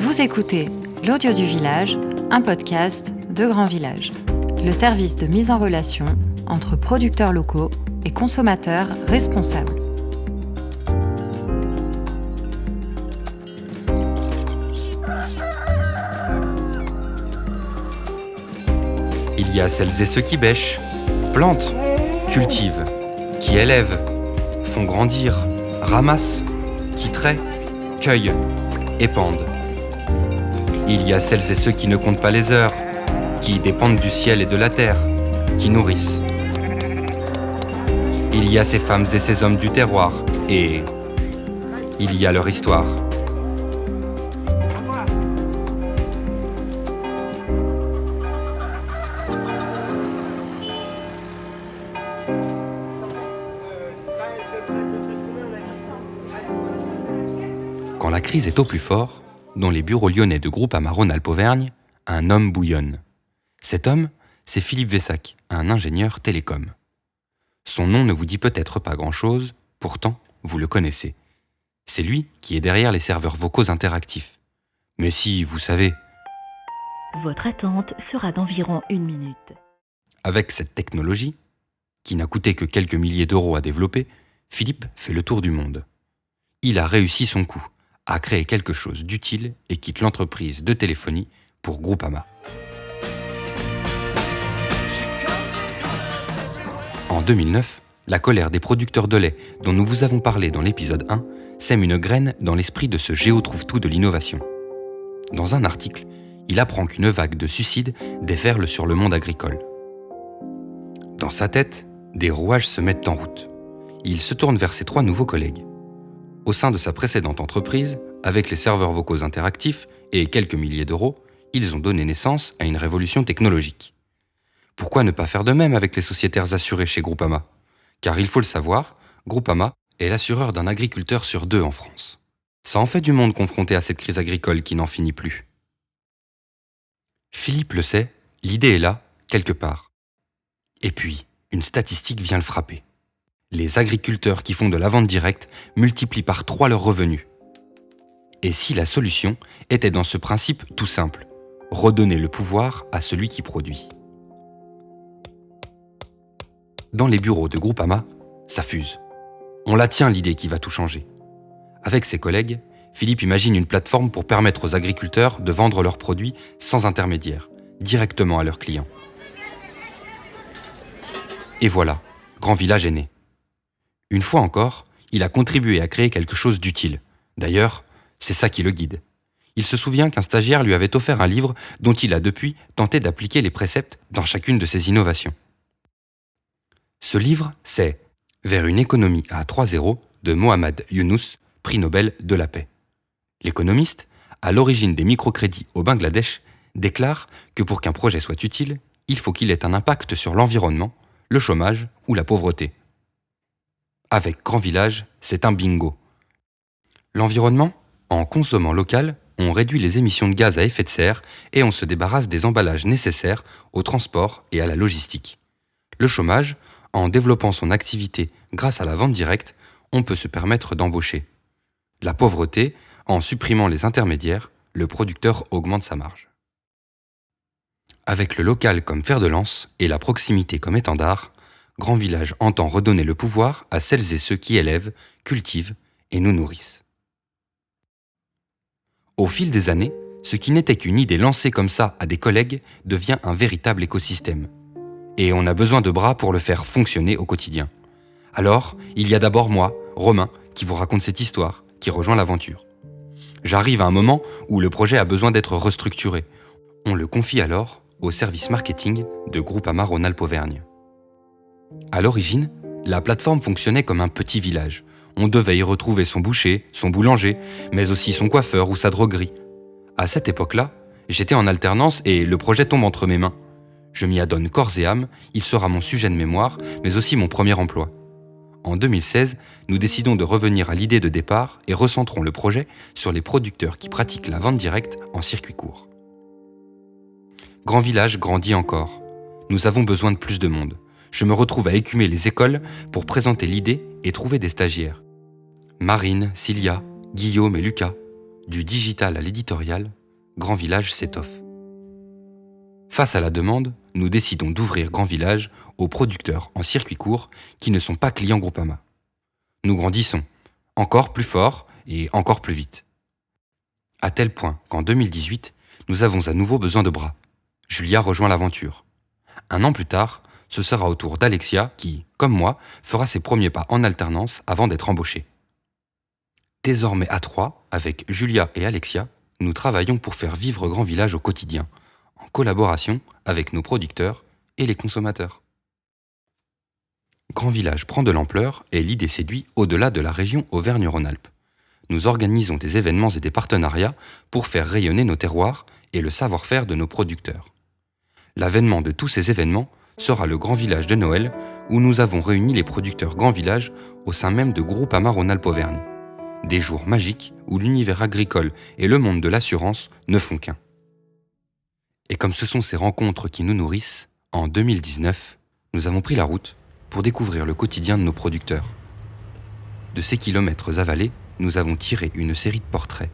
Vous écoutez L'Audio du Village, un podcast de Grand Village, le service de mise en relation entre producteurs locaux et consommateurs responsables. Il y a celles et ceux qui bêchent, plantent, cultivent, qui élèvent, font grandir, ramassent, qui traient, cueillent, épandent. Il y a celles et ceux qui ne comptent pas les heures, qui dépendent du ciel et de la terre, qui nourrissent. Il y a ces femmes et ces hommes du terroir, et il y a leur histoire. Quand la crise est au plus fort, dans les bureaux lyonnais de Groupama Rhône-Alpes-Auvergne, un homme bouillonne. Cet homme, c'est Philippe Vessac, un ingénieur télécom. Son nom ne vous dit peut-être pas grand-chose, pourtant, vous le connaissez. C'est lui qui est derrière les serveurs vocaux interactifs. Mais si, vous savez... Votre attente sera d'environ 1 minute. Avec cette technologie, qui n'a coûté que quelques milliers d'euros à développer, Philippe fait le tour du monde. Il a réussi son coup, a créé quelque chose d'utile et quitte l'entreprise de téléphonie pour Groupama. En 2009, la colère des producteurs de lait, dont nous vous avons parlé dans l'épisode 1, sème une graine dans l'esprit de ce géo-trouve-tout de l'innovation. Dans un article, il apprend qu'une vague de suicides déferle sur le monde agricole. Dans sa tête, des rouages se mettent en route. Il se tourne vers ses 3 nouveaux collègues. Au sein de sa précédente entreprise, avec les serveurs vocaux interactifs et quelques milliers d'euros, ils ont donné naissance à une révolution technologique. Pourquoi ne pas faire de même avec les sociétaires assurés chez Groupama ? Car il faut le savoir, Groupama est l'assureur d'un agriculteur sur 2 en France. Ça en fait du monde confronté à cette crise agricole qui n'en finit plus. Philippe le sait, l'idée est là, quelque part. Et puis, une statistique vient le frapper. Les agriculteurs qui font de la vente directe multiplient par 3 leurs revenus. Et si la solution était dans ce principe tout simple, redonner le pouvoir à celui qui produit. Dans les bureaux de Groupama, ça fuse. On la tient l'idée qui va tout changer. Avec ses collègues, Philippe imagine une plateforme pour permettre aux agriculteurs de vendre leurs produits sans intermédiaire, directement à leurs clients. Et voilà, Grand Village est né. Une fois encore, il a contribué à créer quelque chose d'utile. D'ailleurs, c'est ça qui le guide. Il se souvient qu'un stagiaire lui avait offert un livre dont il a depuis tenté d'appliquer les préceptes dans chacune de ses innovations. Ce livre, c'est « Vers une économie à 3.0 » de Mohamed Younous, prix Nobel de la paix. L'économiste, à l'origine des microcrédits au Bangladesh, déclare que pour qu'un projet soit utile, il faut qu'il ait un impact sur l'environnement, le chômage ou la pauvreté. Avec Grand Village, c'est un bingo. L'environnement, en consommant local, on réduit les émissions de gaz à effet de serre et on se débarrasse des emballages nécessaires au transport et à la logistique. Le chômage, en développant son activité grâce à la vente directe, on peut se permettre d'embaucher. La pauvreté, en supprimant les intermédiaires, le producteur augmente sa marge. Avec le local comme fer de lance et la proximité comme étendard, Grand Village entend redonner le pouvoir à celles et ceux qui élèvent, cultivent et nous nourrissent. Au fil des années, ce qui n'était qu'une idée lancée comme ça à des collègues devient un véritable écosystème. Et on a besoin de bras pour le faire fonctionner au quotidien. Alors, il y a d'abord moi, Romain, qui vous raconte cette histoire, qui rejoint l'aventure. J'arrive à un moment où le projet a besoin d'être restructuré. On le confie alors au service marketing de Groupama Rhône-Alpes-Auvergne. À l'origine, la plateforme fonctionnait comme un petit village. On devait y retrouver son boucher, son boulanger, mais aussi son coiffeur ou sa droguerie. À cette époque-là, j'étais en alternance et le projet tombe entre mes mains. Je m'y adonne corps et âme, il sera mon sujet de mémoire, mais aussi mon premier emploi. En 2016, nous décidons de revenir à l'idée de départ et recentrons le projet sur les producteurs qui pratiquent la vente directe en circuit court. Grand Village grandit encore. Nous avons besoin de plus de monde. Je me retrouve à écumer les écoles pour présenter l'idée et trouver des stagiaires. Marine, Cilia, Guillaume et Lucas. Du digital à l'éditorial, Grand Village s'étoffe. Face à la demande, nous décidons d'ouvrir Grand Village aux producteurs en circuit court qui ne sont pas clients Groupama. Nous grandissons, encore plus fort et encore plus vite. À tel point qu'en 2018, nous avons à nouveau besoin de bras. Julia rejoint l'aventure. 1 an plus tard, ce sera au tour d'Alexia qui, comme moi, fera ses premiers pas en alternance avant d'être embauchée. Désormais à 3, avec Julia et Alexia, nous travaillons pour faire vivre Grand Village au quotidien, en collaboration avec nos producteurs et les consommateurs. Grand Village prend de l'ampleur et l'idée séduit au-delà de la région Auvergne-Rhône-Alpes. Nous organisons des événements et des partenariats pour faire rayonner nos terroirs et le savoir-faire de nos producteurs. L'avènement de tous ces événements sera le Grand Village de Noël, où nous avons réuni les producteurs Grand Village au sein même de Groupama Rhône-Alpes-Auvergne. Des jours magiques où l'univers agricole et le monde de l'assurance ne font qu'un. Et comme ce sont ces rencontres qui nous nourrissent, en 2019, nous avons pris la route pour découvrir le quotidien de nos producteurs. De ces kilomètres avalés, nous avons tiré une série de portraits.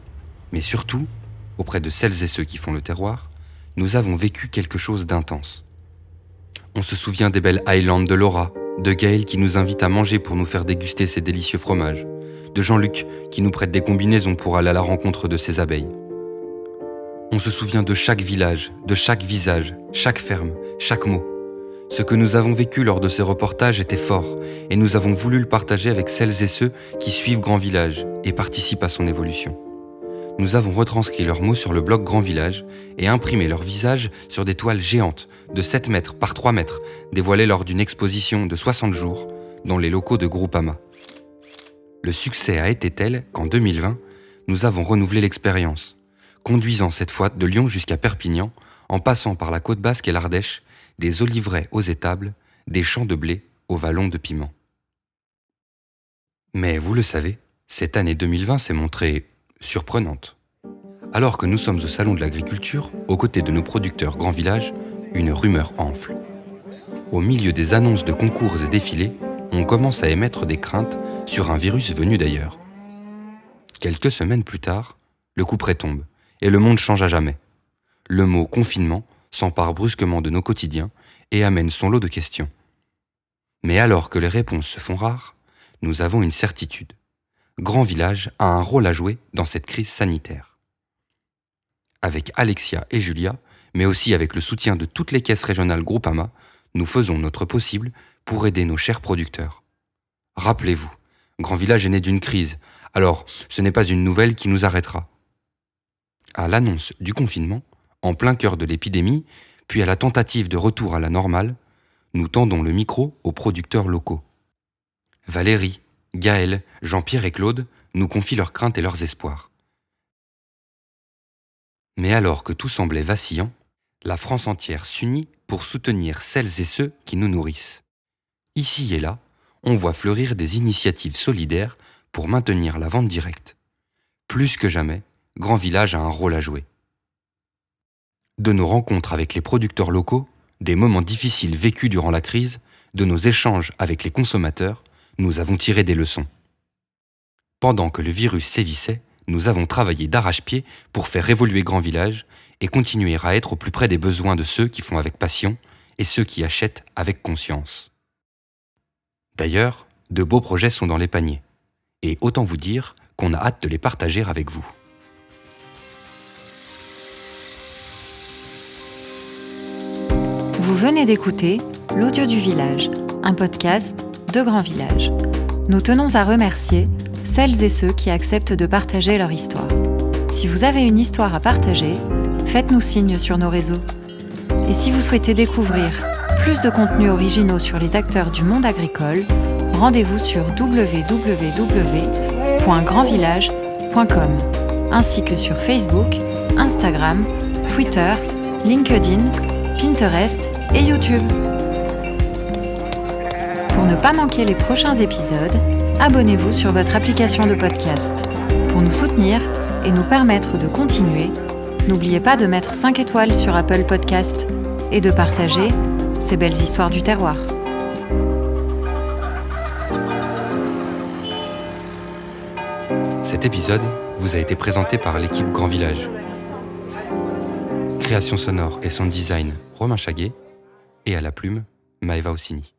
Mais surtout, auprès de celles et ceux qui font le terroir, nous avons vécu quelque chose d'intense. On se souvient des belles Highlands de Laura, de Gaël qui nous invite à manger pour nous faire déguster ses délicieux fromages, de Jean-Luc qui nous prête des combinaisons pour aller à la rencontre de ses abeilles. On se souvient de chaque village, de chaque visage, chaque ferme, chaque mot. Ce que nous avons vécu lors de ces reportages était fort et nous avons voulu le partager avec celles et ceux qui suivent Grand Village et participent à son évolution. Nous avons retranscrit leurs mots sur le bloc Grand Village et imprimé leurs visages sur des toiles géantes de 7 mètres par 3 mètres dévoilées lors d'une exposition de 60 jours dans les locaux de Groupama. Le succès a été tel qu'en 2020, nous avons renouvelé l'expérience, conduisant cette fois de Lyon jusqu'à Perpignan, en passant par la côte basque et l'Ardèche, des oliveraies aux étables, des champs de blé aux vallons de piment. Mais vous le savez, cette année 2020 s'est montrée surprenante. Alors que nous sommes au Salon de l'Agriculture, aux côtés de nos producteurs Grand Village, une rumeur enfle. Au milieu des annonces de concours et défilés, on commence à émettre des craintes sur un virus venu d'ailleurs. Quelques semaines plus tard, le couperet tombe et le monde change à jamais. Le mot confinement s'empare brusquement de nos quotidiens et amène son lot de questions. Mais alors que les réponses se font rares, nous avons une certitude. Grand Village a un rôle à jouer dans cette crise sanitaire. Avec Alexia et Julia, mais aussi avec le soutien de toutes les caisses régionales Groupama, nous faisons notre possible pour aider nos chers producteurs. Rappelez-vous, Grand Village est né d'une crise, alors ce n'est pas une nouvelle qui nous arrêtera. À l'annonce du confinement, en plein cœur de l'épidémie, puis à la tentative de retour à la normale, nous tendons le micro aux producteurs locaux. Valérie, Gaël, Jean-Pierre et Claude nous confient leurs craintes et leurs espoirs. Mais alors que tout semblait vacillant, la France entière s'unit pour soutenir celles et ceux qui nous nourrissent. Ici et là, on voit fleurir des initiatives solidaires pour maintenir la vente directe. Plus que jamais, Grand Village a un rôle à jouer. De nos rencontres avec les producteurs locaux, des moments difficiles vécus durant la crise, de nos échanges avec les consommateurs, nous avons tiré des leçons. Pendant que le virus sévissait, nous avons travaillé d'arrache-pied pour faire évoluer Grand Village et continuer à être au plus près des besoins de ceux qui font avec passion et ceux qui achètent avec conscience. D'ailleurs, de beaux projets sont dans les paniers. Et autant vous dire qu'on a hâte de les partager avec vous. Vous venez d'écouter L'Audio du Village, un podcast de Grand Village. Nous tenons à remercier celles et ceux qui acceptent de partager leur histoire. Si vous avez une histoire à partager, faites-nous signe sur nos réseaux. Et si vous souhaitez découvrir plus de contenus originaux sur les acteurs du monde agricole, rendez-vous sur www.grandvillage.com, ainsi que sur Facebook, Instagram, Twitter, LinkedIn, Pinterest et YouTube. Pour ne pas manquer les prochains épisodes, abonnez-vous sur votre application de podcast. Pour nous soutenir et nous permettre de continuer, n'oubliez pas de mettre 5 étoiles sur Apple Podcast et de partager ces belles histoires du terroir. Cet épisode vous a été présenté par l'équipe Grand Village. Création sonore et sound design, Romain Chaguet, et à la plume, Maëva Ossini.